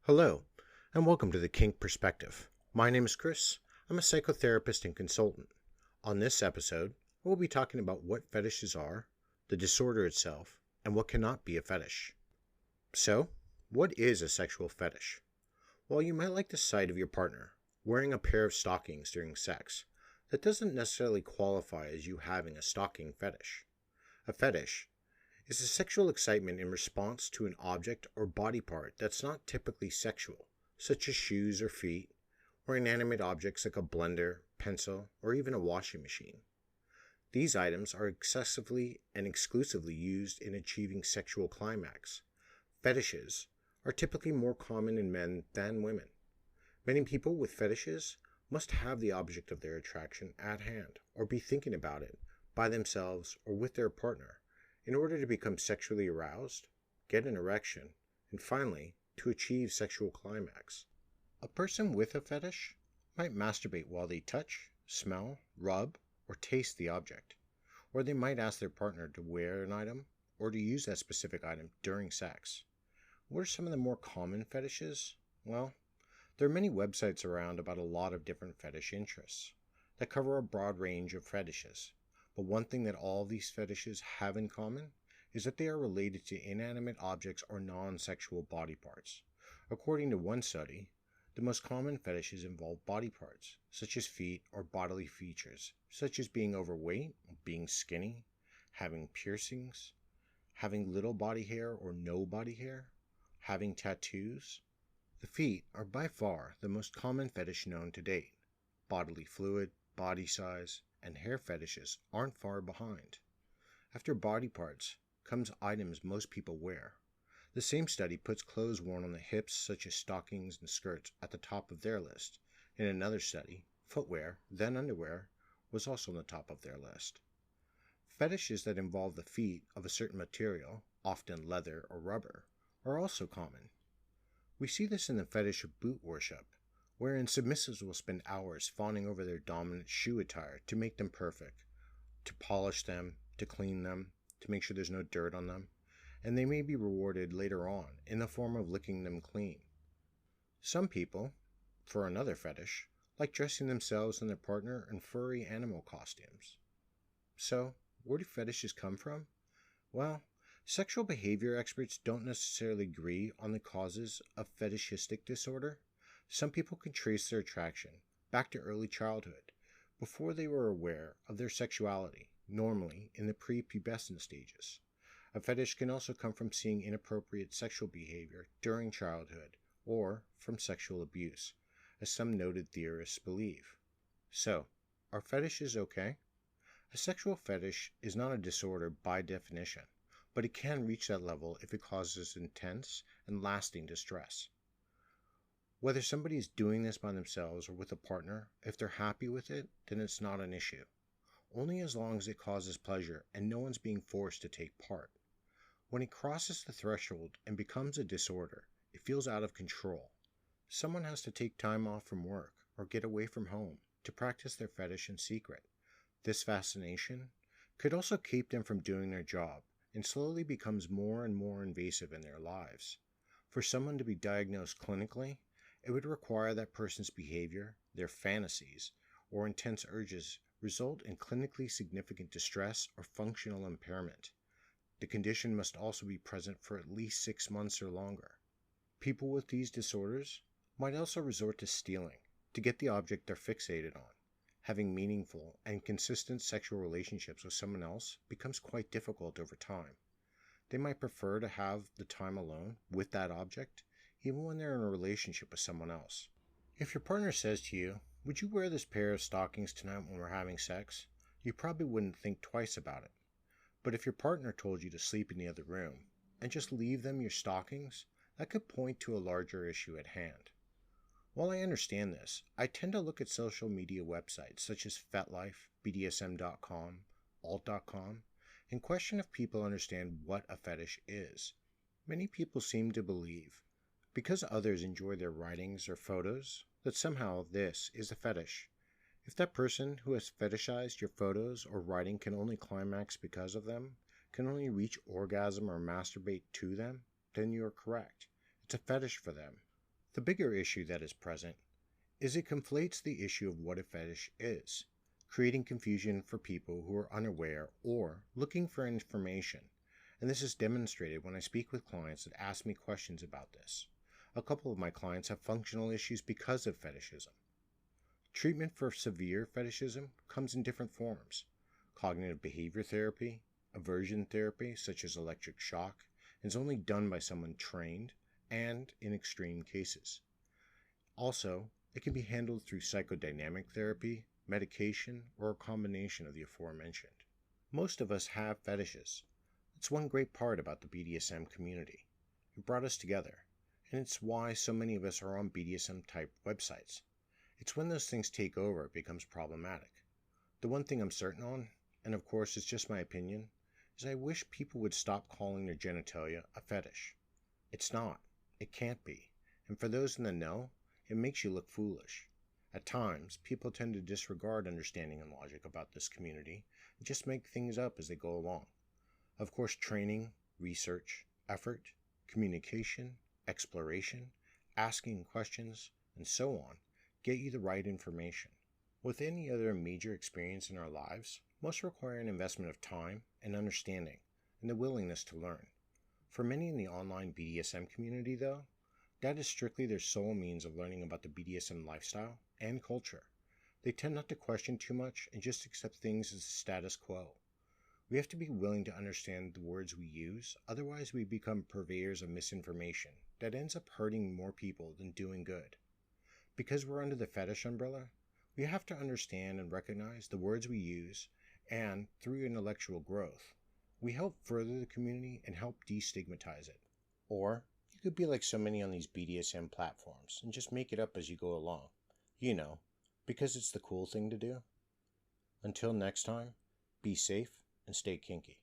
Hello, and welcome to the Kink Perspective. My name is Chris. I'm a psychotherapist and consultant. On this episode, we'll be talking about what fetishes are, the disorder itself, and what cannot be a fetish. So, what is a sexual fetish? While you might like the sight of your partner wearing a pair of stockings during sex, that doesn't necessarily qualify as you having a stocking fetish. A fetish is a sexual excitement in response to an object or body part that's not typically sexual, such as shoes or feet, or inanimate objects like a blender, pencil, or even a washing machine. These items are excessively and exclusively used in achieving sexual climax. Fetishes are typically more common in men than women. Many people with fetishes must have the object of their attraction at hand or be thinking about it by themselves or with their partner in order to become sexually aroused, get an erection, and finally, to achieve sexual climax. A person with a fetish might masturbate while they touch, smell, rub, or taste the object, or they might ask their partner to wear an item or to use that specific item during sex. What are some of the more common fetishes? Well, there are many websites around about a lot of different fetish interests that cover a broad range of fetishes. But one thing that all these fetishes have in common is that they are related to inanimate objects or non-sexual body parts. According to one study, the most common fetishes involve body parts, such as feet or bodily features, such as being overweight, being skinny, having piercings, having little body hair or no body hair, having tattoos. The feet are by far the most common fetish known to date. Bodily fluid, body size, and hair fetishes aren't far behind. After body parts comes items most people wear. The same study puts clothes worn on the hips such as stockings and skirts at the top of their list. In another study, footwear, then underwear, was also on the top of their list. Fetishes that involve the feet of a certain material, often leather or rubber, are also common. We see this in the fetish of boot worship, wherein submissives will spend hours fawning over their dominant shoe attire to make them perfect, to polish them, to clean them, to make sure there's no dirt on them, and they may be rewarded later on in the form of licking them clean. Some people, for another fetish, like dressing themselves and their partner in furry animal costumes. So, where do fetishes come from? Well, sexual behavior experts don't necessarily agree on the causes of fetishistic disorder. Some people can trace their attraction back to early childhood, before they were aware of their sexuality, normally in the prepubescent stages. A fetish can also come from seeing inappropriate sexual behavior during childhood, or from sexual abuse, as some noted theorists believe. So, are fetishes okay? A sexual fetish is not a disorder by definition, but it can reach that level if it causes intense and lasting distress. Whether somebody is doing this by themselves or with a partner, if they're happy with it, then it's not an issue. Only as long as it causes pleasure and no one's being forced to take part. When it crosses the threshold and becomes a disorder, it feels out of control. Someone has to take time off from work or get away from home to practice their fetish in secret. This fascination could also keep them from doing their job and slowly becomes more and more invasive in their lives. For someone to be diagnosed clinically, it would require that person's behavior, their fantasies, or intense urges result in clinically significant distress or functional impairment. The condition must also be present for at least 6 months or longer. People with these disorders might also resort to stealing to get the object they're fixated on. Having meaningful and consistent sexual relationships with someone else becomes quite difficult over time. They might prefer to have the time alone with that object, even when they're in a relationship with someone else. If your partner says to you, "Would you wear this pair of stockings tonight when we're having sex?" you probably wouldn't think twice about it. But if your partner told you to sleep in the other room and just leave them your stockings, that could point to a larger issue at hand. While I understand this, I tend to look at social media websites such as FetLife, BDSM.com, Alt.com, and question if people understand what a fetish is. Many people seem to believe, because others enjoy their writings or photos, that somehow this is a fetish. If that person who has fetishized your photos or writing can only climax because of them, can only reach orgasm or masturbate to them, then you are correct. It's a fetish for them. The bigger issue that is present is it conflates the issue of what a fetish is, creating confusion for people who are unaware or looking for information, and this is demonstrated when I speak with clients that ask me questions about this. A couple of my clients have functional issues because of fetishism. Treatment for severe fetishism comes in different forms: cognitive behavior therapy, aversion therapy such as electric shock, is only done by someone trained and in extreme cases. Also, it can be handled through psychodynamic therapy, medication, or a combination of the aforementioned. Most of us have fetishes. It's one great part about the BDSM community. It brought us together, and it's why so many of us are on BDSM-type websites. It's when those things take over it becomes problematic. The one thing I'm certain on, and of course it's just my opinion, is I wish people would stop calling their genitalia a fetish. It's not. It can't be. And for those in the know, it makes you look foolish. At times, people tend to disregard understanding and logic about this community and just make things up as they go along. Of course, training, research, effort, communication, exploration, asking questions, and so on get you the right information. With any other major experience in our lives, most require an investment of time and understanding and the willingness to learn. For many in the online BDSM community, though, that is strictly their sole means of learning about the BDSM lifestyle and culture. They tend not to question too much and just accept things as the status quo. We have to be willing to understand the words we use, otherwise we become purveyors of misinformation that ends up hurting more people than doing good. Because we're under the fetish umbrella, we have to understand and recognize the words we use, and through intellectual growth, we help further the community and help destigmatize it. Or you could be like so many on these BDSM platforms and just make it up as you go along. You know, because it's the cool thing to do. Until next time, be safe and stay kinky.